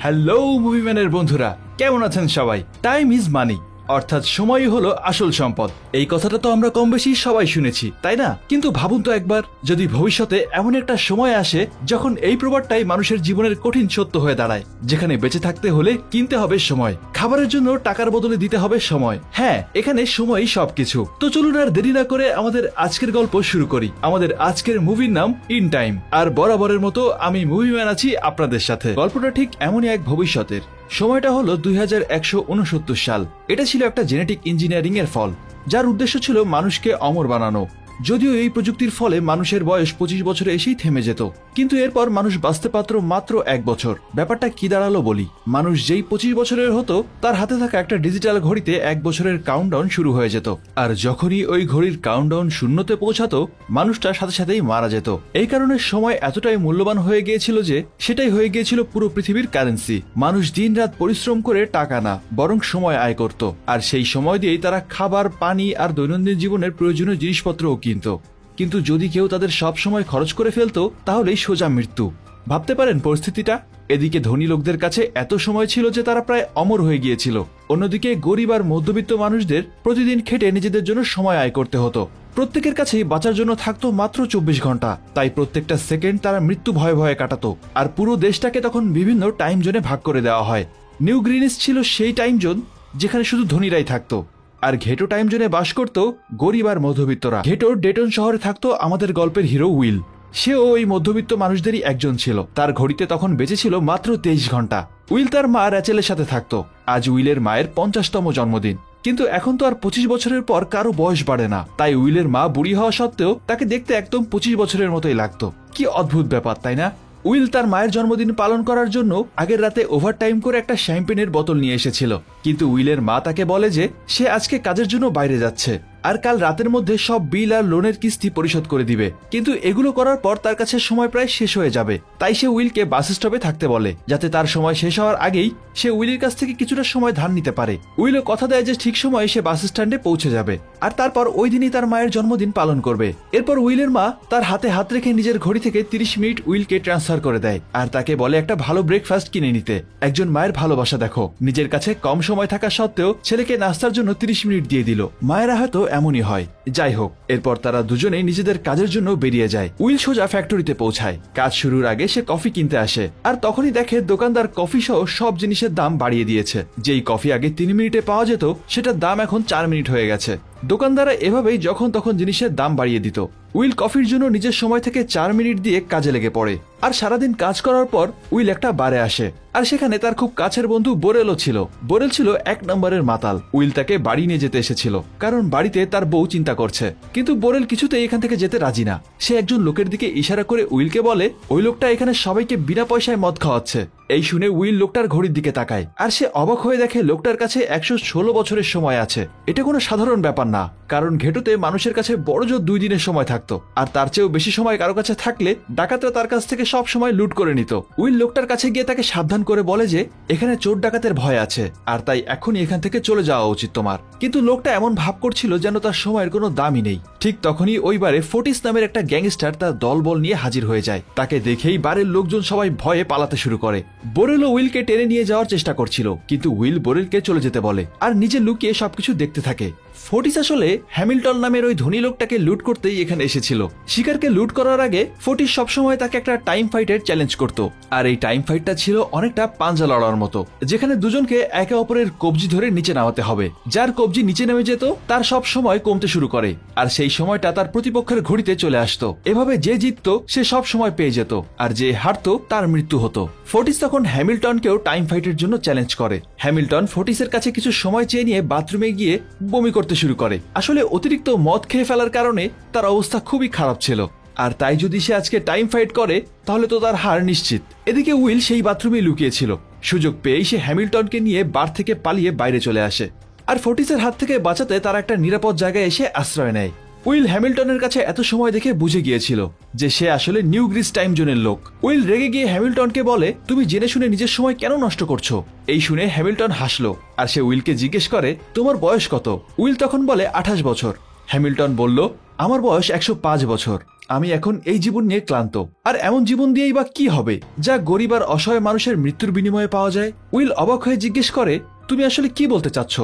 Hello মুভিম্যানের বন্ধুরা, কেমন আছেন সবাই? টাইম ইজ মানি, অর্থাৎ সময়ই হলো আসল সম্পদ। এই কথাটা তো আমরা কম বেশি সবাই শুনেছি, তাই না? কিন্তু ভাবুন তো একবার, যদি ভবিষ্যতে এমন একটা সময় আসে যখন এই প্রবাদটাই মানুষের জীবনের কঠিন সত্য হয়ে দাঁড়ায়, যেখানে বেঁচে থাকতে হলে কিনতে হবে সময়, খাবারের জন্য টাকার বদলে দিতে হবে সময়। হ্যাঁ, এখানে সময়ই সবকিছু। তো চলুন আর দেরি না করে আমাদের আজকের গল্প শুরু করি। আমাদের আজকের মুভির নাম ইন টাইম, আর বরাবরের মতো আমি মুভিম্যান আছি আপনাদের সাথে। গল্পটা ঠিক এমনই এক ভবিষ্যতের। সময়টা হলো 2169 সাল। এটা ছিল একটা জেনেটিক ইঞ্জিনিয়ারিং এর ফল, যার উদ্দেশ্য ছিল মানুষকে অমর বানানো। যদিও এই প্রযুক্তির ফলে মানুষের বয়স 25 বছরে এসেই থেমে যেত, কিন্তু এরপর মানুষ বাঁচতে পারত মাত্র 1 বছর। ব্যাপারটা কি দাঁড়ালো বলি। মানুষ যেই 25 বছরের হতো, তার হাতে থাকা একটা ডিজিটাল ঘড়িতে 1 বছরের কাউন্টডাউন শুরু হয়ে যেত। আর যখনই ওই ঘড়ির কাউন্টডাউন শূন্যতে পৌঁছাতো, মানুষটার সাথে সাথেই মারা যেত। এই কারণে সময় এতটাই মূল্যবান হয়ে গিয়েছিল যে সেটাই হয়ে গিয়েছিল পুরো পৃথিবীর কারেন্সি। মানুষ দিন রাত পরিশ্রম করে টাকা না, বরং সময় আয় করত, আর সেই সময় দিয়েই তারা খাবার, পানি আর দৈনন্দিন জীবনের প্রয়োজনীয় জিনিসপত্র কিন্তু যদি কেউ তাদের সব সময় খরচ করে ফেলতো, তাহলেই সোজা মৃত্যু। ভাবতে পারেন পরিস্থিতিটা। এদিকে ধনী লোকদের কাছে এত সময় ছিল যে তারা প্রায় অমর হয়ে গিয়েছিল। অন্যদিকে গরিব আর মধ্যবিত্ত মানুষদের প্রতিদিন খেটে নিজেদের জন্য সময় আয় করতে হতো। প্রত্যেকের কাছেই বাঁচার জন্য থাকতো মাত্র 24 ঘন্টা। তাই প্রত্যেকটা সেকেন্ড তারা মৃত্যু ভয়ে ভয়ে কাটাতো। আর পুরো দেশটাকে তখন বিভিন্ন টাইম জোনে ভাগ করে দেওয়া হয়। নিউ গ্রিনিস ছিল সেই টাইম জোন যেখানে শুধু ধনীরাই থাকতো, আর ঘেটো টাইম জোনে বাস করত গরিব আর মধ্যবিত্তরা। ঘেটোর ডেটন শহরে থাকতো আমাদের গল্পের হিরো উইল। সেও ওই মধ্যবিত্ত মানুষদেরই একজন ছিল। তার ঘড়িতে তখন বেঁচে ছিল মাত্র 23 ঘন্টা। উইল তার মা র্যাচেলের সাথে থাকতো। আজ উইলের মায়ের 50তম জন্মদিন। কিন্তু এখন তো আর 25 বছরের পর কারো বয়স বাড়ে না। তাই উইলের মা বুড়ি হওয়া সত্ত্বেও তাকে দেখতে একদম 25 বছরের মতোই লাগতো। কি অদ্ভুত ব্যাপার, তাই না? উইল তার মায়ের জন্মদিন পালন করার জন্য আগের রাতে ওভারটাইম করে একটা শ্যাম্পেনের বোতল নিয়ে এসেছিল। কিন্তু উইলের মা তাকে বলে যে সে আজকে কাজের জন্য বাইরে যাচ্ছে, আর কাল রাতের মধ্যে সব বিল আর লোনের কিস্তি পরিশোধ করে দিবে। কিন্তু এগুলো করার পর তার কাছে সময় প্রায় শেষ হয়ে যাবে। তাই সে উইলকে বাস স্টপে থাকতে বলে, যাতে তার সময় শেষ হওয়ার আগেই সে উইলের কাছ থেকে কিছুটা সময় ধার নিতে পারে। উইলও কথা দেয় যে ঠিক সময়ে সে বাস স্ট্যান্ডে পৌঁছে যাবে, আর তারপর ওই দিনই তার মায়ের জন্মদিন পালন করবে। এরপর উইলের মা তার হাতে হাত রেখে নিজের ঘড়ি থেকে 30 মিনিট উইলকে ট্রান্সফার করে দেয়, আর তাকে বলে একটা ভালো ব্রেকফাস্ট কিনে নিতে। একজন মায়ের ভালোবাসা দেখো, নিজের কাছে কম সময় থাকা সত্ত্বেও ছেলেকে নাস্তার জন্য 30 মিনিট দিয়ে দিল। মায়েরা হয়তো এমনই হয়। যাই হোক, এরপর তারা দুজনেই নিজেদের কাজের জন্য বেরিয়ে যায়। উইল সোজা ফ্যাক্টরিতে পৌঁছায়। কাজ শুরুর আগে সে কফি কিনতে আসে, আর তখনই দেখে দোকানদার কফি সহ সব জিনিসের দাম বাড়িয়ে দিয়েছে। যেই কফি আগে 3 মিনিটে পাওয়া যেত, সেটার দাম এখন 4 মিনিট হয়ে গেছে। দোকানদাররা এভাবেই যখন তখন জিনিসের দাম বাড়িয়ে দিত। উইল কফির জন্য নিজের সময় থেকে 4 মিনিট দিয়ে কাজে লেগে পড়ে। আর সারাদিন কাজ করার পর উইল একটা বারে আসে, আর সেখানে তার খুব কাছের বন্ধু বোরেলও ছিল। বোরেল ছিল 1 নম্বরের মাতাল। উইল তাকে বাড়ি নিয়ে যেতে এসেছিল, কারণ বাড়িতে তার বউ চিন্তা করছে। কিন্তু বোরেল কিছুতেই এখান থেকে যেতে রাজি না। সে একজন লোকের দিকে ইশারা করে উইলকে বলে ওই লোকটা এখানে সবাইকে বিনা পয়সায় মদ খাওয়াচ্ছে। এই শুনে উইল লোকটার ঘড়ির দিকে তাকায়, আর সে অবাক হয়ে দেখে লোকটার কাছে 116 বছরের সময় আছে। এটা কোনো সাধারণ ব্যাপার না, কারণ ঘেটোতে মানুষের কাছে বড় জোর 2 দিনের সময় থাকতো, আর তার চেয়েও বেশি সময় কারো কাছে থাকলে ডাকাতরা তার কাছ থেকে সব সময় লুট করে নিত। উইল লোকটার কাছে গিয়ে তাকে সাবধান করে বলে যে এখানে চোর ডাকাতের ভয় আছে, আর তাই এখনই এখান থেকে চলে যাওয়া উচিত তোমার। কিন্তু লোকটা এমন ভাব করছিল যেন তার সময়ের কোনো দামই নেই। ঠিক তখনই ওই বারে ফোর্টিস নামের একটা গ্যাংস্টার তার দলবল নিয়ে হাজির হয়ে যায়। তাকে দেখেই বারের লোকজন সবাই ভয়ে পালাতে শুরু করে। বোরেলও উইলকে টেনে নিয়ে যাওয়ার চেষ্টা করছিল, কিন্তু উইল বোরেলকে চলে যেতে বলে, আর নিজে লুকিয়ে সবকিছু দেখতে থাকে। ফোর্টিস আসলে হ্যামিল্টন নামের ওই ধনী লোকটাকে লুট করতেই এখানে এসেছিল। শিকারকে লুট করার আগে ফোর্টিস সবসময় তাকে একটা টাইম ফাইটের চ্যালেঞ্জ করত, আর এই টাইম ফাইটটা ছিল অনেকটা পাঞ্জা লড়ার মতো, যেখানে দুজনকে একে অপরের কবজি ধরে নিচে নামাতে হবে। যার কবজি নিচে নেমে যেত তার সব সময় কমতে শুরু করে, আর সেই সময়টা তার প্রতিপক্ষের ঘড়িতে চলে আসতো। এভাবে যে জিততো সে সব সময় পেয়ে যেত, আর যে হারতো তার মৃত্যু হতো। ফোর্টিস তখন হ্যামিল্টনকেও টাইম ফাইটের জন্য চ্যালেঞ্জ করে। হ্যামিল্টন ফোর্টিসের কাছে কিছু সময় চেয়ে নিয়ে বাথরুমে গিয়ে বমি করতে শুরু করে। আসলে অতিরিক্ত মদ খেয়ে ফেলার কারণে তার অবস্থা খুবই খারাপ ছিল, আর তাই যদি সে আজকে টাইম ফাইট করে তাহলে তো তার হার নিশ্চিত। এদিকে উইল সেই বাথরুমে লুকিয়েছিল। সুযোগ পেয়েই সে হ্যামিল্টনকে নিয়ে বার থেকে পালিয়ে বাইরে চলে আসে, আর ফোর্টিসের হাত থেকে বাঁচাতে তারা একটা নিরাপদ জায়গায় এসে আশ্রয় নেয়। উইল হ্যামিল্টনের কাছে এত সময় দেখে বুঝে গিয়েছিল যে সে আসলে নিউ গ্রিস টাইম জোনের লোক। উইল রেগে গিয়ে হ্যামিল্টনকে বলে তুমি জেনে শুনে নিজের সময় কেন নষ্ট করছো। এই শুনে হ্যামিল্টন হাসলো, আর সে উইলকে জিজ্ঞেস করে তোমার বয়স কত। উইল তখন বলে 28 বছর। হ্যামিল্টন বলল আমার বয়স 105 বছর। আমি এখন এই জীবন নিয়ে ক্লান্ত, আর এমন জীবন দিয়েই বা কি হবে যা গরিব আর অসহায় মানুষের মৃত্যুর বিনিময়ে পাওয়া যায়। উইল অবাক হয়ে জিজ্ঞেস করে, তুমি আসলে কি বলতে চাচ্ছ?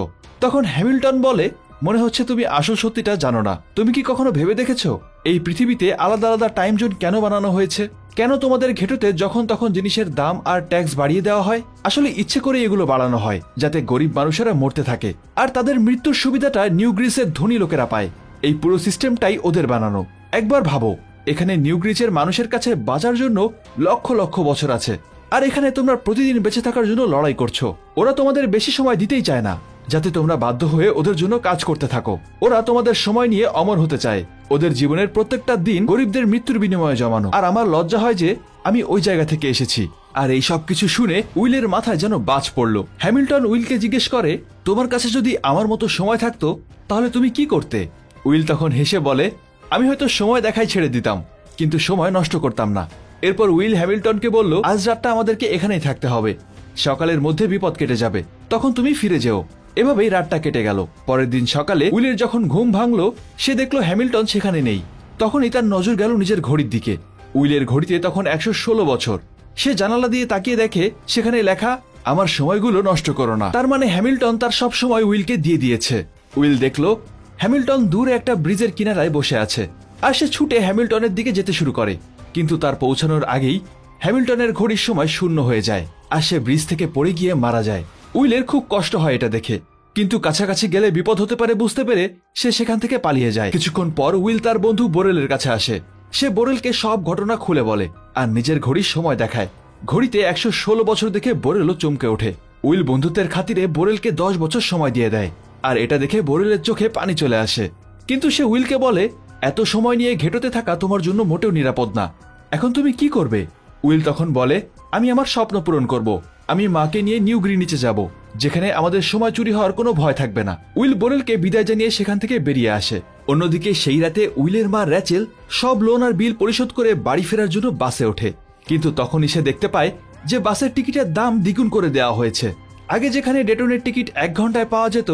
তখন হ্যামিল্টন বলে, মনে হচ্ছে তুমি আসল সত্যিটা জানো না। তুমি কি কখনো ভেবে দেখেছো এই পৃথিবীতে আলাদা আলাদা টাইম জোন কেন বানানো হয়েছে? কেন তোমাদের ঘেঁটুতে যখন তখন জিনিসের দাম আর ট্যাক্স বাড়িয়ে দেওয়া হয়? আসলে ইচ্ছে করে এগুলো বাড়ানো হয় যাতে গরিব মানুষেরা মরতে থাকে আর তাদের মৃত্যুর সুবিধাটা নিউ গ্রিসের ধনী লোকেরা পায়। এই পুরো সিস্টেমটাই ওদের বানানো। একবার ভাবো, এখানে নিউ গ্রিসের মানুষের কাছে বাঁচার জন্য লক্ষ লক্ষ বছর আছে, আর এখানে তোমরা প্রতিদিন বেঁচে থাকার জন্য লড়াই করছো। ওরা তোমাদের বেশি সময় দিতেই চায় না, যাতে তোমরা বাধ্য হয়ে ওদের জন্য কাজ করতে থাকো। ওরা তোমাদের সময় নিয়ে অমর হতে চায়, ওদের জীবনের প্রত্যেকটা দিন গরিবদের মৃত্যুর বিনিময়ে জমানো। আর আমার লজ্জা হয় যে আমি ওই জায়গা থেকে এসেছি। আর এই সব কিছু শুনে উইলের মাথায় যেন বাজ পড়ল। হ্যামিল্টন উইলকে জিজ্ঞেস করে, তোমার কাছে যদি আমার মতো সময় থাকতো তাহলে তুমি কি করতে? উইল তখন হেসে বলে, আমি হয়তো সময় দেখাই ছেড়ে দিতাম, কিন্তু সময় নষ্ট করতাম না। এরপর উইল হ্যামিল্টনকে বলল, আজ রাতটা আমাদেরকে এখানেই থাকতে হবে, সকালের মধ্যে বিপদ কেটে যাবে, তখন তুমি ফিরে যেও। এভাবেই রাতটা কেটে গেল। পরের দিন সকালে উইলের যখন ঘুম ভাঙলো, সে দেখলো হ্যামিল্টন সেখানে নেই। তখনই তার নজর গেল নিজের ঘড়ির দিকে। উইলের ঘড়িতে তখন 116 বছর। সে জানালা দিয়ে তাকিয়ে দেখে সেখানে লেখা, আমার সময়গুলো নষ্ট করো না। তার মানে হ্যামিল্টন তার সব সময় উইলকে দিয়ে দিয়েছে। উইল দেখলো হ্যামিল্টন দূরে একটা ব্রিজের কিনারায় বসে আছে, আর সে ছুটে হ্যামিল্টনের দিকে যেতে শুরু করে। কিন্তু তার পৌঁছানোর আগেই হ্যামিল্টনের ঘড়ির সময় শূন্য হয়ে যায়, আর সে ব্রিজ থেকে পড়ে গিয়ে মারা যায়। উইলের খুব কষ্ট হয় এটা দেখে, কিন্তু কাছাকাছি গেলে বিপদ হতে পারে বুঝতে পেরে সে সেখান থেকে পালিয়ে যায়। কিছুক্ষণ পর উইল তার বন্ধু বোরেলের কাছে আসে। সে বোরেলকে সব ঘটনা খুলে বলে আর নিজের ঘড়ির সময় দেখায়। ঘড়িতে 116 বছর দেখে বোরেলও চমকে ওঠে। উইল বন্ধুত্বের খাতিরে বোরেলকে 10 বছর সময় দিয়ে দেয়, আর এটা দেখে বোরেলের চোখে পানি চলে আসে। কিন্তু সে উইলকে বলে, এত সময় নিয়ে ঘেঁটোতে থাকা তোমার জন্য মোটেও নিরাপদ না, এখন তুমি কি করবে? উইল তখন বলে, আমি আমার স্বপ্ন পূরণ করব, আমি মাকে নিয়ে নিউ গ্রিনিচে যাব, যেখানে আমাদের সময় চুরি হওয়ার কোনো ভয় থাকবে না। উইল বোরেলকে বিদায় জানিয়ে সেখান থেকে বেরিয়ে আসে। অন্যদিকে সেই রাতে উইলের মা র্যাচেল সব লোন আর বিল পরিশোধ করে বাড়ি ফেরার জন্য বাসে ওঠে। কিন্তু তখনই সে দেখতে পায় যে বাসের টিকিটের দাম দ্বিগুণ করে দেওয়া হয়েছে। আগে যেখানে ডেটনের টিকিট 1 ঘন্টায় পাওয়া যেত,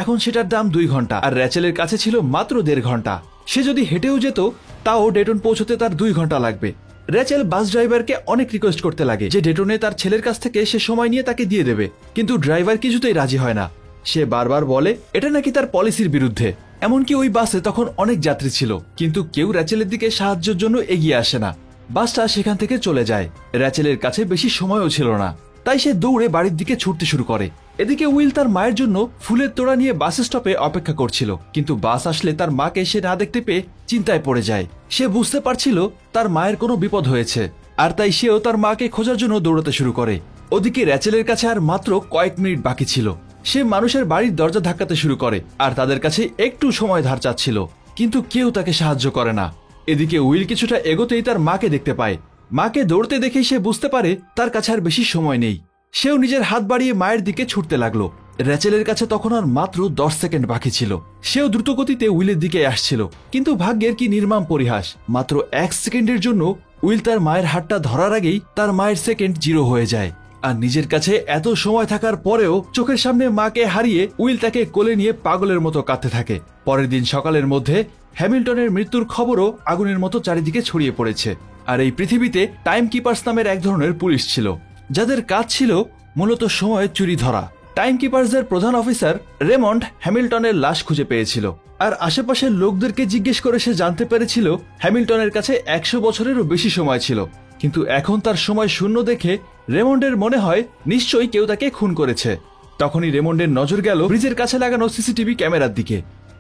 এখন সেটার দাম 2 ঘন্টা, আর র্যাচেলের কাছে ছিল মাত্র 1.5 ঘন্টা। সে যদি হেঁটেও যেত তাও ডেটন পৌঁছতে তার 2 ঘন্টা লাগবে। র্যাচেল বাস ড্রাইভারকে অনেক রিকোয়েস্ট করতে লাগে যে ডেটনে তার ছেলের কাছ থেকে সে সময় নিয়ে তাকে দিয়ে দেবে, কিন্তু ড্রাইভার কিছুতেই রাজি হয় না। সে বারবার বলে এটা নাকি তার পলিসির বিরুদ্ধে। এমনকি ওই বাসে তখন অনেক যাত্রী ছিল, কিন্তু কেউ র্যাচেলের দিকে সাহায্যের জন্য এগিয়ে আসে না। বাসটা সেখান থেকে চলে যায়। র্যাচেলের কাছে বেশি সময়ও ছিল না, তাই সে দৌড়ে বাড়ির দিকে ছুটতে শুরু করে। এদিকে উইল তার মায়ের জন্য ফুলের তোড়া নিয়ে বাস স্টপে অপেক্ষা করছিল, কিন্তু বাস আসলে তার মাকে সে না দেখতে পেয়ে চিন্তায় পড়ে যায়। সে বুঝতে পারছিল তার মায়ের কোনো বিপদ হয়েছে, আর তাই সেও তার মাকে খোঁজার জন্য দৌড়াতে শুরু করে। ওদিকে র্যাচেলের কাছে আর মাত্র কয়েক মিনিট বাকি ছিল। সে মানুষের বাড়ির দরজা ধাক্কাতে শুরু করে আর তাদের কাছে একটু সময় ধার চাচ্ছিল, কিন্তু কেউ তাকে সাহায্য করে না। এদিকে উইল কিছুটা এগোতেই তার মাকে দেখতে পায়। মাকে দৌড়তে দেখেই সে বুঝতে পারে তার কাছে আর বেশি সময় নেই। সেও নিজের হাত বাড়িয়ে মায়ের দিকে ছুটতে লাগলো। র্যাচেলের কাছে তখন আর মাত্র 10 সেকেন্ড বাকি ছিল। সেও দ্রুত গতিতে উইলের দিকে আসছিল, কিন্তু ভাগ্যের কি নির্মম পরিহাস, মাত্র 1 সেকেন্ডের জন্য উইল তার মায়ের হাতটা ধরার আগেই তার মায়ের সেকেন্ড 0 হয়ে যায়। আর নিজের কাছে এত সময় থাকার পরেও চোখের সামনে মাকে হারিয়ে উইল তাকে কোলে নিয়ে পাগলের মতো কাঁদতে থাকে। পরের দিন সকালের মধ্যে হ্যামিল্টনের মৃত্যুর খবরও আগুনের মতো চারিদিকে ছড়িয়ে পড়েছে। আর এই পৃথিবীতে টাইম কিপার্স নামের এক ধরনের পুলিশ ছিল, যাদের কাজ ছিল মূলত সময় চুরি ধরা। টাইম কিপার্সের প্রধান অফিসার রেমন্ড হ্যামিল্টনের লাশ খুঁজে পেয়েছিল, আর আশেপাশের লোকদেরকে জিজ্ঞেস করে সে জানতে পেরেছিল হ্যামিল্টনের কাছে 100 বছরেরও বেশি সময় ছিল। কিন্তু এখন তার সময় শূন্য দেখে রেমন্ডের মনে হয় নিশ্চয়ই কেউ তাকে খুন করেছে। তখনই রেমন্ডের নজর গেল ব্রিজের কাছে লাগানো সিসিটিভি ক্যামেরার দিকে।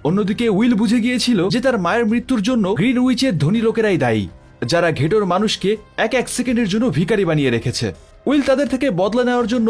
অন্যদিকে উইল বুঝে গিয়েছিল যে তার মায়ের মৃত্যুর জন্য গ্রিনউইচের ধনী লোকেরাই দায়ী, যারা ঘেটোর মানুষকে এক সেকেন্ডের জন্য ভিখারি বানিয়ে রেখেছে। উইল তাদের থেকে বদলা নেওয়ার জন্য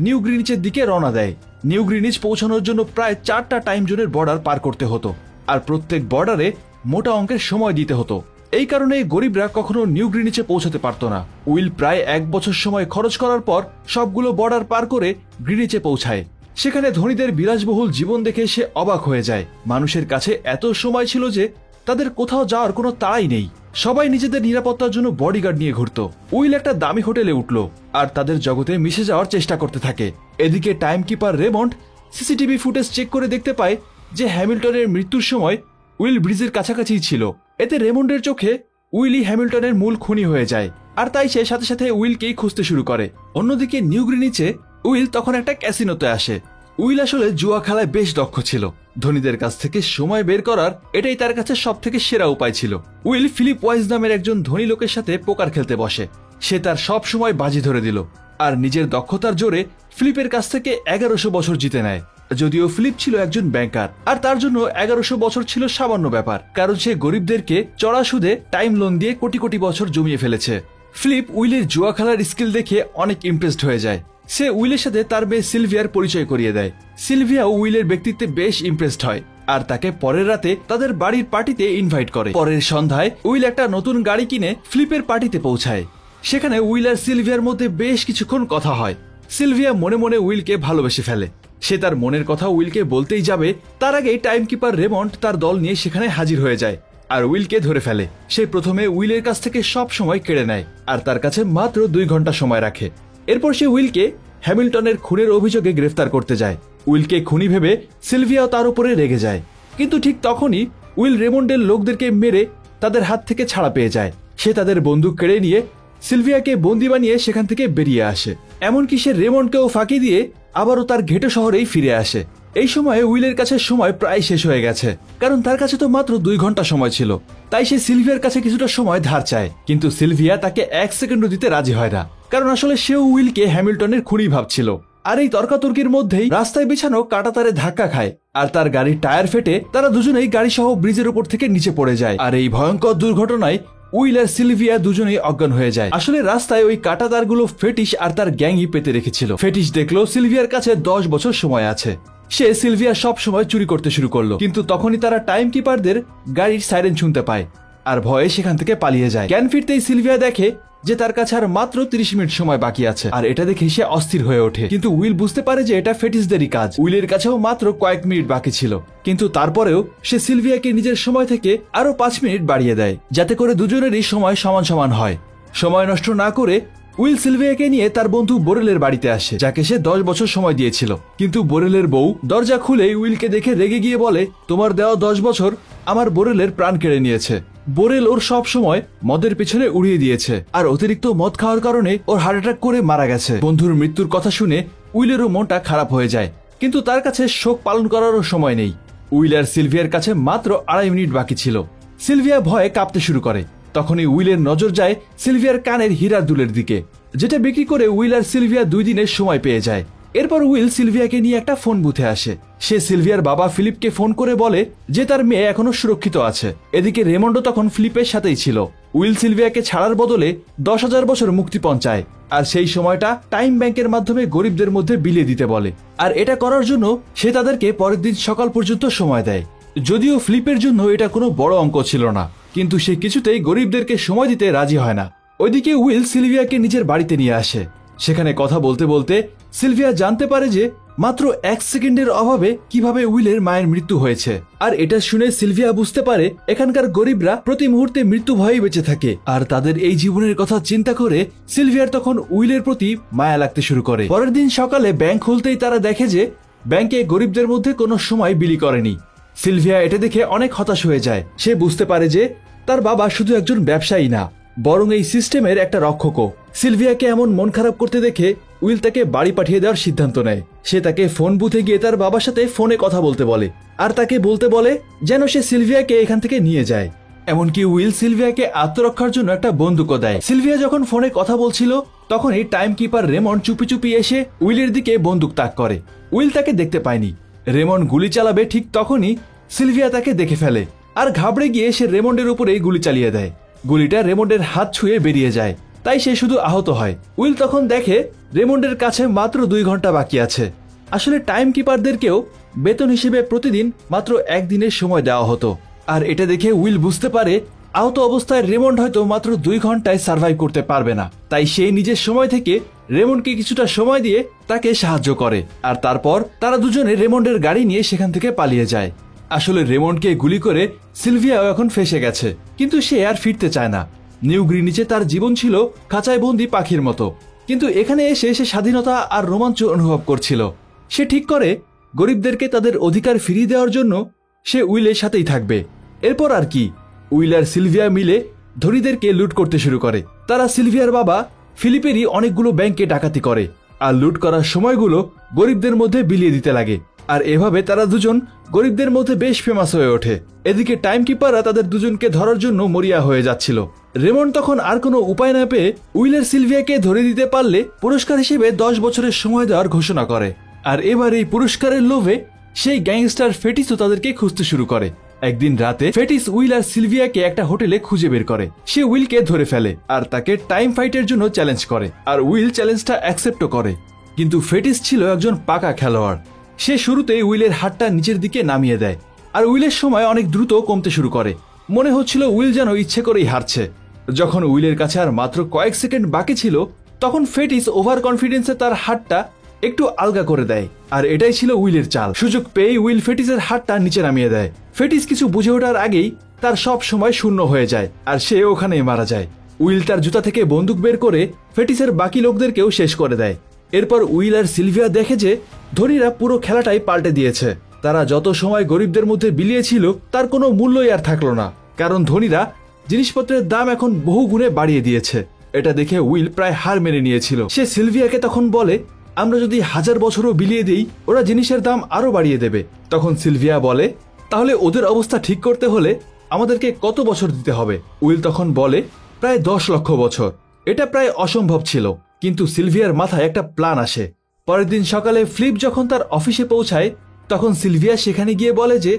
নিউ গ্রিনিচের দিকে রওনা দেয়। নিউ গ্রিনিচ পৌঁছানোর জন্য প্রায় 4টা টাইম জোনের বর্ডার পার করতে হতো, আর প্রত্যেক বর্ডারে মোটা অঙ্কের সময় দিতে হতো। এই কারণে গরিবরা কখনো নিউ গ্রিনিচে পৌঁছাতে পারত না। উইল প্রায় 1 বছর সময় খরচ করার পর সবগুলো বর্ডার পার করে গ্রিনিচে পৌঁছায়। সেখানে ধনীদের বিলাসবহুল জীবন দেখে সে অবাক হয়ে যায়। মানুষের কাছে এত সময় ছিল যে তাদের কোথাও যাওয়ার কোনো তাড়াই নেই। সবাই নিজেদের নিরাপত্তার জন্য বডিগার্ড নিয়ে ঘুরত। উইল একটা দামি হোটেলে উঠল আর তাদের জগতে মিশে যাওয়ার চেষ্টা করতে থাকে। এদিকে time keeper Raymond CCTV footage check করে দেখতে পায় যে হ্যামিল্টনের মৃত্যুর সময় উইল ব্রিজের কাছাকাছি ছিল, এতে রেমন্ডের চোখে উইলি হ্যামিল্টনের মূল খুনি হয়ে যায়, আর তাই সে সাথে সাথে উইলকেই খুঁজতে শুরু করে। অন্যদিকে নিউ গ্রিনিচে উইল তখন একটা ক্যাসিনোতে আসে। উইল আসলে জুয়া খেলায় বেশ দক্ষ ছিল। ধনীদের কাছ থেকে সময় বের করার এটাই তার কাছে সব থেকে সেরা উপায় ছিল। উইল ফিলিপ ওয়াইজ নামের একজন ধনী লোকের সাথে পোকার খেলতে বসে। সে তার সব সময় বাজি ধরে দিল আর নিজের দক্ষতার জোরে ফিলিপের কাছ থেকে 1100 বছর জিতে নেয়। যদিও ফিলিপ ছিল একজন ব্যাংকার, আর তার জন্য 1100 বছর ছিল সামান্য ব্যাপার, কারণ সে গরিবদেরকে চড়া সুদে টাইম লোন দিয়ে কোটি কোটি বছর জমিয়ে ফেলেছে। ফিলিপ উইলের জুয়া খেলার স্কিল দেখে অনেক ইমপ্রেসড হয়ে যায়। সে উইলের সাথে তার মেয়ে সিলভিয়ার পরিচয় করিয়ে দেয়। সিলভিয়াও উইলের ব্যক্তিত্বে বেশ ইমপ্রেসড হয় আর তাকে পরের রাতে তাদের বাড়ির পার্টিতে ইনভাইট করে। পরের সন্ধ্যায় উইল একটা নতুন গাড়ি কিনে ফিলিপের পার্টিতে পৌঁছায়। সেখানে উইল আর সিলভিয়ার মধ্যে বেশ কিছুক্ষণ কথা হয়। সিলভিয়া মনে মনে উইলকে ভালোবেসে ফেলে। সে তার মনের কথা উইলকে বলতেই যাবে, তার আগেই টাইম কিপার রেমন্ড তার দল নিয়ে সেখানে হাজির হয়ে যায় আর উইলকে ধরে ফেলে। সে প্রথমে উইলের কাছ থেকে সব সময় কেড়ে নেয় আর তার কাছে মাত্র 2 ঘন্টা সময় রাখে। এরপর সে উইলকে হ্যামিল্টনের খুনের অভিযোগে গ্রেফতার করতে যায়। উইলকে খুনি ভেবে সিলভিয়াও তার উপরে রেগে যায়, কিন্তু ঠিক তখনই উইল রেমন্ডের লোকদেরকে মেরে তাদের হাত থেকে ছাড়া পেয়ে যায়। সে তাদের বন্দুক কেড়ে নিয়ে সিলভিয়াকে বন্দি বানিয়ে সেখান থেকে বেরিয়ে আসে। এমনকি সে রেমন্ডকেও ফাঁকি দিয়ে আবারও তার ঘেঁটো শহরেই ফিরে আসে। এই সময়ে উইলের কাছে সময় প্রায় শেষ হয়ে গেছে, কারণ তার কাছে তো মাত্র 2 ঘন্টা সময় ছিল। তাই সে সিলভিয়ার কাছে কিছুটা সময় ধার চায়, কিন্তু সিলভিয়া তাকে 1 সেকেন্ডও দিতে রাজি হয় না, কারণ আসলে সেও উইলকে হ্যামিল্টনের খুনি ভাবছিল। আর এই তর্কাতর্কির মধ্যেই রাস্তায় বিছানো কাঁটাতারে ধাক্কা খায় আর তার গাড়ির টায়ার ফেটে তারা দুজনেই গাড়ি সহ ব্রিজের উপর থেকে নিচে পড়ে যায়। আর এই ভয়ঙ্কর দুর্ঘটনায় উইল আর সিলভিয়া দুজনেই অজ্ঞান হয়ে যায়। আসলে রাস্তায় ওই কাঁটাতারগুলো ফেটিশ আর তার গ্যাংই পেতে রেখেছিল। ফেটিশ দেখলো সিলভিয়ার কাছে 10 বছর সময় আছে। সে সিলভিয়া সব সময় চুরি করতে শুরু করলো, কিন্তু তখনই তারা টাইম কিপারদের গাড়ির সাইরেন শুনতে পায় আর ভয়ে সেখান থেকে পালিয়ে যায়। জ্ঞান ফিরতেই সিলভিয়া দেখে যে তার কাছে আর মাত্র 30 মিনিট সময় বাকি আছে, আর এটা দেখে সে অস্থির হয়ে ওঠে। কিন্তু উইল বুঝতে পারে যে এটা ফেটিশদেরই কাজ। উইলের কাছেও মাত্র কয়েক মিনিট বাকি ছিল, কিন্তু তারপরেও সে সিলভিয়াকে নিজের সময় থেকে আরো 5 মিনিট বাড়িয়ে দেয়, যাতে করে দুজনেরই সময় সমান সমান হয়। সময় নষ্ট না করে উইল সিলভিয়াকে নিয়ে তার বন্ধু বোরেলের বাড়িতে আসে, যাকে সে 10 বছর সময় দিয়েছিল। কিন্তু বোরেলের বউ দরজা খুলে উইলকে দেখে রেগে গিয়ে বলে, তোমার দেওয়া 10 বছর আমার বোরেলের প্রাণ কেড়ে নিয়েছে। বোরেল ওর সব সময় মদের পেছনে উড়িয়ে দিয়েছে, আর অতিরিক্ত মদ খাওয়ার কারণে ওর হার্ট অ্যাটাক করে মারা গেছে। বন্ধুর মৃত্যুর কথা শুনে উইলেরও মনটা খারাপ হয়ে যায়, কিন্তু তার কাছে শোক পালন করারও সময় নেই। উইল আর সিলভিয়ার কাছে মাত্র 2.5 মিনিট বাকি ছিল। সিলভিয়া ভয়ে কাঁপতে শুরু করে। তখনই উইলের নজর যায় সিলভিয়ার কানের হীরার দুলের দিকে, যেটা বিক্রি করে উইল আর সিলভিয়া 2 দিনের সময় পেয়ে যায়। এরপর উইল সিলভিয়াকে নিয়ে একটা ফোন বুথে আসে। সে সিলভিয়ার বাবা ফিলিপকে ফোন করে বলে যে তার মেয়ে এখনো সুরক্ষিত আছে। এদিকে রেমন্ডো তখন ফিলিপের সাথেই ছিল। উইল সিলভিয়াকে ছাড়ার বদলে 10,000 বছর মুক্তিপণ চায়, আর সেই সময়টা টাইম ব্যাংকের মাধ্যমে গরিবদের মধ্যে বিলিয়ে দিতে বলে। আর এটা করার জন্য সে তাদেরকে পরের দিন সকাল পর্যন্ত সময় দেয়। যদিও ফিলিপের জন্য এটা কোনো বড় অঙ্ক ছিল না, কিন্তু সে কিছুতেই গরিবদেরকে সময় দিতে রাজি হয় না। ওইদিকে উইল সিলভিয়াকে নিজের বাড়িতে নিয়ে আসে। সেখানে কথা বলতে বলতে সিলভিয়া জানতে পারে যে মাত্র 1 সেকেন্ডের অভাবে কিভাবে উইলের মায়ের মৃত্যু হয়েছে। আর এটা শুনে সিলভিয়া বুঝতে পারে এখানকার গরিবরা প্রতি মুহূর্তে মৃত্যু ভয়ে বেঁচে থাকে, আর তাদের এই জীবনের কথা চিন্তা করে সিলভিয়ার তখন উইলের প্রতি মায়া লাগতে শুরু করে। পরের দিন সকালে ব্যাংক খুলতেই তারা দেখে যে ব্যাংকে গরিবদের মধ্যে কোনো সময় বিলি করেনি। সিলভিয়া এটা দেখে অনেক হতাশ হয়ে যায়। সে বুঝতে পারে যে তার বাবা শুধু একজন ব্যবসায়ী না, বরং এই সিস্টেমের একটা রক্ষকও। সিলভিয়াকে এমন মন খারাপ করতে দেখে উইল তাকে বাড়ি পাঠিয়ে দেওয়ার সিদ্ধান্ত নেয়। সে তাকে ফোন বুথে গিয়ে তার বাবার সাথে ফোনে কথা বলতে বলে, আর তাকে বলতে বলে যেন সে সিলভিয়াকে এখান থেকে নিয়ে যায়। এমনকি উইল সিলভিয়াকে আত্মরক্ষার জন্য একটা বন্দুকও দেয়। সিলভিয়া যখন ফোনে কথা বলছিল তখনই টাইম কিপার রেমন্ড চুপি চুপি এসে উইলের দিকে বন্দুক তাক করে। উইল তাকে দেখতে পায়নি। রেমন্ড গুলি চালাবে ঠিক তখনই সিলভিয়া তাকে দেখে ফেলে, আর ঘাবড়ে গিয়ে সে রেমন্ডের উপরেই গুলি চালিয়ে দেয়। গুলিটা রেমন্ডের হাত ছুঁয়ে বেরিয়ে যায়, তাই সে শুধু আহত হয়। উইল তখন দেখে রেমন্ডের কাছে মাত্র 2 ঘন্টা বাকি আছে। আসলে টাইম কিপারদেরকেও বেতন হিসেবে প্রতিদিন মাত্র 1 দিনের সময় দেওয়া হতো। আর এটা দেখে উইল বুঝতে পারে আহত অবস্থায় রেমন্ড হয়তো মাত্র 2 ঘন্টায় সার্ভাইভ করতে পারবে না। তাই সে নিজের সময় থেকে রেমন্ডকে কিছুটা সময় দিয়ে তাকে সাহায্য করে, আর তারপর তারা দুজনে রেমন্ডের গাড়ি নিয়ে সেখান থেকে পালিয়ে যায়। আসলে রেমন্ডকে গুলি করে সিলভিয়াও এখন ফেসে গেছে, কিন্তু সে আর ফিরতে চায় না। নিউ গ্রিনিচে তার জীবন ছিল খাঁচায় বন্দি পাখির মতো, কিন্তু এখানে এসে সে স্বাধীনতা আর রোমাঞ্চ অনুভব করছিল। সে ঠিক করে গরিবদেরকে তাদের অধিকার ফিরিয়ে দেওয়ার জন্য সে উইলের সাথেই থাকবে। এরপর আর কি, উইল আর সিলভিয়া মিলে ধনীদেরকে লুট করতে শুরু করে। তারা সিলভিয়ার বাবা ফিলিপেরই অনেকগুলো ব্যাংকে ডাকাতি করে আর লুট করার সময়গুলো গরিবদের মধ্যে বিলিয়ে দিতে লাগে। আর এভাবে তারা দুজন গরিবদের মধ্যে বেশ ফেমাস হয়ে ওঠে। এদিকে টাইমকিপাররা তাদের দুজনকে ধরার জন্য মরিয়া হয়ে যাচ্ছিল। রেমন্ড তখন আর কোনো উপায় না পেয়ে উইলের সিলভিয়াকে ধরে দিতে পারলে পুরস্কার হিসেবে 10 বছরের সময় দেওয়ার ঘোষণা করে। আর এবার এই পুরস্কারের লোভে সেই গ্যাংস্টার ফেটিসও তাদেরকে খুঁজতে শুরু করে। একদিন রাতে ফেটিস উইল আর সিলভিয়াকে একটা হোটেলে খুঁজে বের করে। সে উইলকে ধরে ফেলে আর তাকে টাইম ফাইটের জন্য চ্যালেঞ্জ করে। আর উইল চ্যালেঞ্জটা অ্যাকসেপ্টও করে। কিন্তু ফেটিস ছিল একজন পাকা খেলোয়াড়। সে শুরুতেই উইলের হাতটা নিচের দিকে নামিয়ে দেয় আর উইলের সময় অনেক দ্রুত কমতে শুরু করে। মনে হচ্ছিল উইল যেন ইচ্ছে করেই হারছে। যখন উইলের কাছে আর মাত্র কয়েক সেকেন্ড বাকি ছিল তখন ফেটিস ওভার কনফিডেন্সে তার হাতটা একটু আলগা করে দেয়। আর এটাই ছিল উইলের চাল। সুযোগ পেয়ে উইল ফেটিসের হাতটা নিচে নামিয়ে দেয়। ফেটিস কিছু বুঝে ওঠার আগেই তার সব সময় শূন্য হয়ে যায় আর সে ওখানেই মারা যায়। উইল তার জুতা থেকে বন্দুক বের করে ফেটিসের বাকি লোকদেরকেও শেষ করে দেয়। এরপর উইল আর সিলভিয়া দেখে যে ধনীরা পুরো খেলাটাই পাল্টে দিয়েছে। তারা যত সময় গরিবদের মধ্যে বিলিয়েছিল তার কোনো মূল্যই আর থাকলো না, কারণ ধনীরা জিনিসপত্রের দাম এখন বহু গুণে বাড়িয়ে দিয়েছে। এটা দেখে উইল প্রায় হার মেনে নিয়েছিল। সে সিলভিয়াকে তখন বলে, আমরা যদি 1000 বছরও বিলিয়ে দিই ওরা জিনিসের দাম আরো বাড়িয়ে দেবে। তখন সিলভিয়া বলে, তাহলে ওদের অবস্থা ঠিক করতে হলে আমাদেরকে কত বছর দিতে হবে? উইল তখন বলে, প্রায় 10 লক্ষ বছর। এটা প্রায় অসম্ভব ছিল, কিন্তু সিলভিয়ার মাথায় একটা প্ল্যান আসে। পরের দিন সকালে ফ্লিপ যখন তার অফিসে পৌঁছায় তখন সিলভিয়া সেখানে গিয়ে বলে যে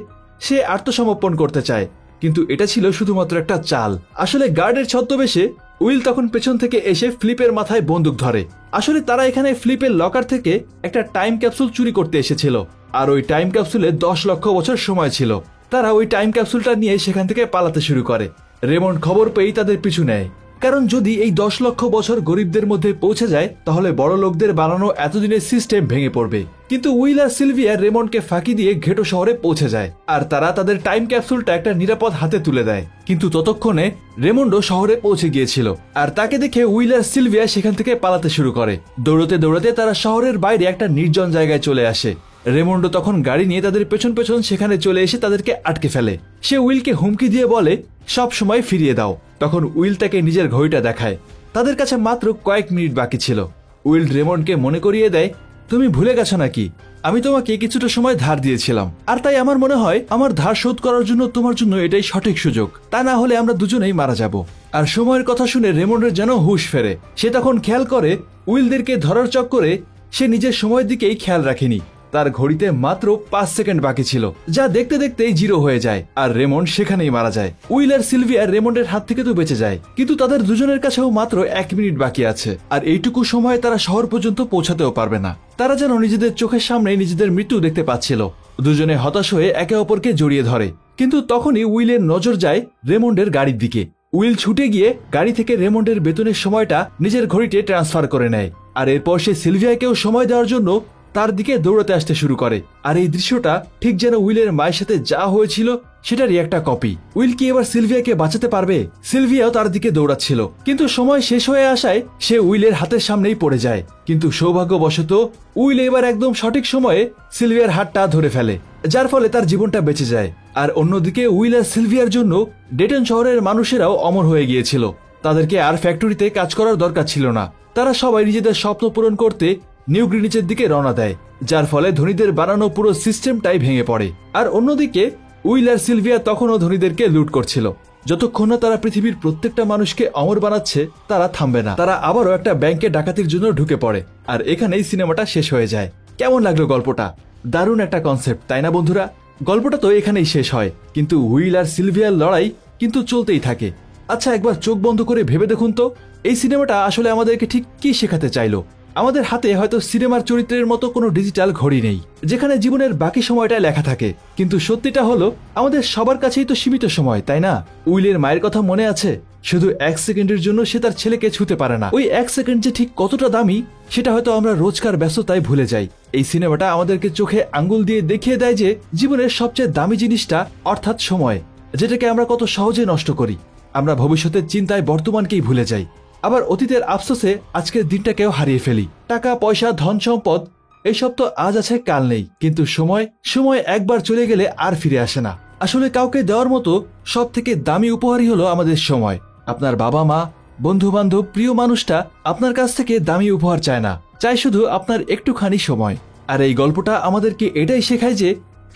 সে আত্মসমর্পণ করতে চায়, কিন্তু এটা ছিল শুধুমাত্র একটা চাল। আসলে গার্ডের ছদ্মবেশে উইল তখন পেছন থেকে এসে ফ্লিপের মাথায় বন্দুক ধরে। আসলে তারা এখানে ফ্লিপের লকার থেকে একটা টাইম ক্যাপসুল চুরি করতে এসেছিল আর ওই টাইম ক্যাপসুলে 10 লক্ষ বছর সময় ছিল। তারা ওই টাইম ক্যাপসুলটা নিয়ে সেখান থেকে পালাতে শুরু করে। রেমন্ড খবর পেয়েই তাদের পিছু নেয়, কারণ যদি এই 10 লক্ষ বছর গরিবদের মধ্যে পৌঁছে যায় তাহলে বড় লোকদের বানানো এতদিনের সিস্টেম ভেঙে পড়বে। কিন্তু উইল আর সিলভিয়া রেমন্ডকে ফাঁকি দিয়ে ঘেটো শহরে পৌঁছে যায় আর তারা তাদের টাইম ক্যাপসুলটা একটা নিরাপদ হাতে তুলে দেয়। কিন্তু ততক্ষণে রেমন্ডও শহরে পৌঁছে গিয়েছিল আর তাকে দেখে উইল আর সিলভিয়া সেখান থেকে পালাতে শুরু করে। দৌড়তে দৌড়তে তারা শহরের বাইরে একটা নির্জন জায়গায় চলে আসে। রেমন্ডো তখন গাড়ি নিয়ে তাদের পেছন পেছন সেখানে চলে এসে তাদেরকে আটকে ফেলে। সে উইলকে হুমকি দিয়ে বলে, সব সময় ফিরিয়ে দাও। তখন উইল তাকে নিজের ঘড়িটা দেখায়। তাদের কাছে মাত্র কয়েক মিনিট বাকি ছিল। উইল রেমন্ডকে মনে করিয়ে দেয়, তুমি ভুলে গেছো নাকি আমি তোমাকে কিছুটা সময় ধার দিয়েছিলাম, আর তাই আমার মনে হয় আমার ধার শোধ করার জন্য তোমার জন্য এটাই সঠিক সুযোগ। তা না হলে আমরা দুজনেই মারা যাব। আর সময়ের কথা শুনে রেমন্ডের যেন হুঁশ ফেরে। সে তখন খেয়াল করে উইলদেরকে ধরার চক্করে সে নিজের সময়ের দিকেই খেয়াল রাখেনি। তার ঘড়িতে মাত্র 5 সেকেন্ড বাকি ছিল, যা দেখতে দেখতেই 0 হয়ে যায় আর রেমন্ড সেখানেই মারা যায়। উইল আর সিলভিয়া রেমন্ডের হাত থেকে তো বেঁচে যায়, কিন্তু তাদের দুজনের কাছেও মাত্র 1 মিনিট বাকি আছে আর এইটুকু সময় তারা শহর পর্যন্ত পৌঁছাতেও পারবে না। তারা যেন নিজেদের চোখের সামনে নিজেদের মৃত্যু দেখতে পাচ্ছিল। দুজনে হতাশ হয়ে একে অপরকে জড়িয়ে ধরে। কিন্তু তখনই উইলের নজর যায় রেমন্ডের গাড়ির দিকে। উইল ছুটে গিয়ে গাড়ি থেকে রেমন্ডের বেতনের সময়টা নিজের ঘড়িতে ট্রান্সফার করে নেয় আর এরপর সে সিলভিয়াকেও সময় দেওয়ার জন্য তার দিকে দৌড়াতে আসতে শুরু করে। আর এই দৃশ্যটা ঠিক যেন উইলের মায়ের সাথে যা হয়েছিল সেটারই একটা কপি। উইল কি এবার সিলভিয়াকে বাঁচাতে পারবে? সিলভিয়াও তার দিকে দৌড়াচ্ছিল, কিন্তু সময় শেষ হয়ে আসায় সে উইলের হাতের সামনেই পড়ে যায়। কিন্তু সৌভাগ্যবশত উইল এবার একদম সঠিক সময়ে সিলভিয়ার হাতটা ধরে ফেলে, যার ফলে তার জীবনটা বেঁচে যায়। আর অন্যদিকে উইল আর সিলভিয়ার জন্য ডেটন শহরের মানুষেরাও অমর হয়ে গিয়েছিল। তাদেরকে আর ফ্যাক্টরিতে কাজ করার দরকার ছিল না। তারা সবাই নিজেদের স্বপ্ন পূরণ করতে নিউ গ্রিনিচের দিকে রওনা দেয়, যার ফলে ধনীদের বানানো পুরো সিস্টেমটাই ভেঙে পড়ে। আর অন্যদিকে উইল আর সিলভিয়া তখনও ধনীদেরকে লুট করছিল। যতক্ষণ না তারা পৃথিবীর প্রত্যেকটা মানুষকে অমর বানাচ্ছে তারা থামবে না। তারা আবারও একটা ব্যাংকে ডাকাতির জন্য ঢুকে পড়ে আর এখানেই সিনেমাটা শেষ হয়ে যায়। কেমন লাগলো গল্পটা? দারুণ একটা কনসেপ্ট, তাই না বন্ধুরা? গল্পটা তো এখানেই শেষ হয়, কিন্তু উইল আর সিলভিয়ার লড়াই কিন্তু চলতেই থাকে। আচ্ছা, একবার চোখ বন্ধ করে ভেবে দেখুন তো, এই সিনেমাটা আসলে আমাদেরকে ঠিক কি শেখাতে চাইলো? আমাদের হাতে হয়তো সিনেমার চরিত্রের মতো কোনো ডিজিটাল ঘড়ি নেই যেখানে জীবনের বাকি সময়টা লেখা থাকে, কিন্তু সত্যিটা হলো আমাদের সবার কাছেই তো সীমিত সময়, তাই না? উইলের মায়ের কথা মনে আছে? শুধু 1 সেকেন্ডের জন্য সে তার ছেলেকে ছুঁতে পারে না। ওই 1 সেকেন্ড যে ঠিক কতটা দামি সেটা হয়তো আমরা রোজকার ব্যস্ততায় ভুলে যাই। এই সিনেমাটা আমাদেরকে চোখে আঙ্গুল দিয়ে দেখিয়ে দেয় যে জীবনের সবচেয়ে দামি জিনিসটা অর্থাৎ সময়, যেটাকে আমরা কত সহজে নষ্ট করি। আমরা ভবিষ্যতের চিন্তায় বর্তমানকেই ভুলে যাই, আবার অতীতের আফসোসে আজকের দিনটাকেও হারিয়ে ফেলি। টাকা পয়সা ধন সম্পদ এইসব তো আজ আছে কাল নেই, কিন্তু সময় একবার চলে গেলে আর ফিরে আসে না। আসলে কাউকে দেওয়ার মতো সব থেকে দামি উপহারই হলো আমাদের সময়। আপনার বাবা মা, বন্ধু বান্ধব, প্রিয় মানুষটা আপনার কাছ থেকে দামি উপহার চায় না, চাই শুধু আপনার একটুখানি সময়। আর এই গল্পটা আমাদেরকে এটাই শেখায় যে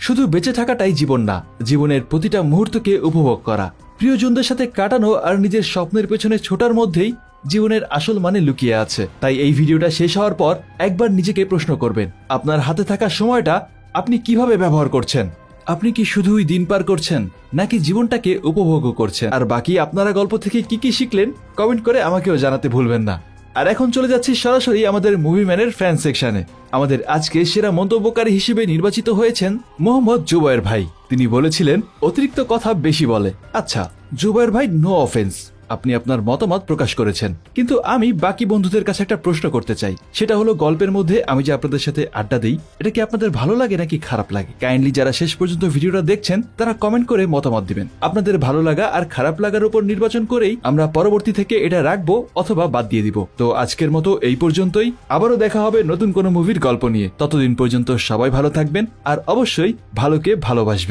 শুধু বেঁচে থাকাটাই জীবন না, জীবনের প্রতিটা মুহূর্তকে উপভোগ করা, প্রিয়জনদের সাথে কাটানো আর নিজের স্বপ্নের পেছনে ছোটার মধ্যেই জীবনের আসল মানে লুকিয়ে আছে। তাই এই ভিডিওটা শেষ হওয়ার পর একবার নিজেকে প্রশ্ন করবেন, আপনার হাতে থাকা সময়টা আপনি কিভাবে ব্যবহার করছেন? আপনি কি শুধুই দিন পার করছেন, নাকি জীবনটাকে উপভোগও করছেন? আর বাকি আপনারা গল্প থেকে কি কি শিখলেন কমেন্ট করে আমাকেও জানাতে ভুলবেন না। আর এখন চলে যাচ্ছি সরাসরি আমাদের মুভি ম্যানের ফ্যান সেকশনে। আমাদের আজকে সেরা মন্তব্যকারী হিসেবে নির্বাচিত হয়েছেন মোহাম্মদ জুবায়ের ভাই। তিনি বলেছিলেন অতিরিক্ত কথা বেশি বলে। আচ্ছা জুবায়ের ভাই, নো অফেন্স, আপনি আপনার মতামত প্রকাশ করেছেন, কিন্তু আমি বাকি বন্ধুদের কাছে একটা প্রশ্ন করতে চাই। সেটা হলো, গল্পের মধ্যে আমি যে আপনাদের সাথে আড্ডা দিই, এটা কি আপনাদের ভালো লাগে নাকি খারাপ লাগে? কাইন্ডলি যারা শেষ পর্যন্ত ভিডিওটা দেখছেন তারা কমেন্ট করে মতামত দিবেন। আপনাদের ভালো লাগা আর খারাপ লাগার উপর নির্বাচন করেই আমরা পরবর্তী থেকে এটা রাখবো অথবা বাদ দিয়ে দিব। তো আজকের মতো এই পর্যন্তই, আবারও দেখা হবে নতুন কোনো মুভির গল্প নিয়ে। ততদিন পর্যন্ত সবাই ভালো থাকবেন আর অবশ্যই ভালোকে ভালোবাসবেন।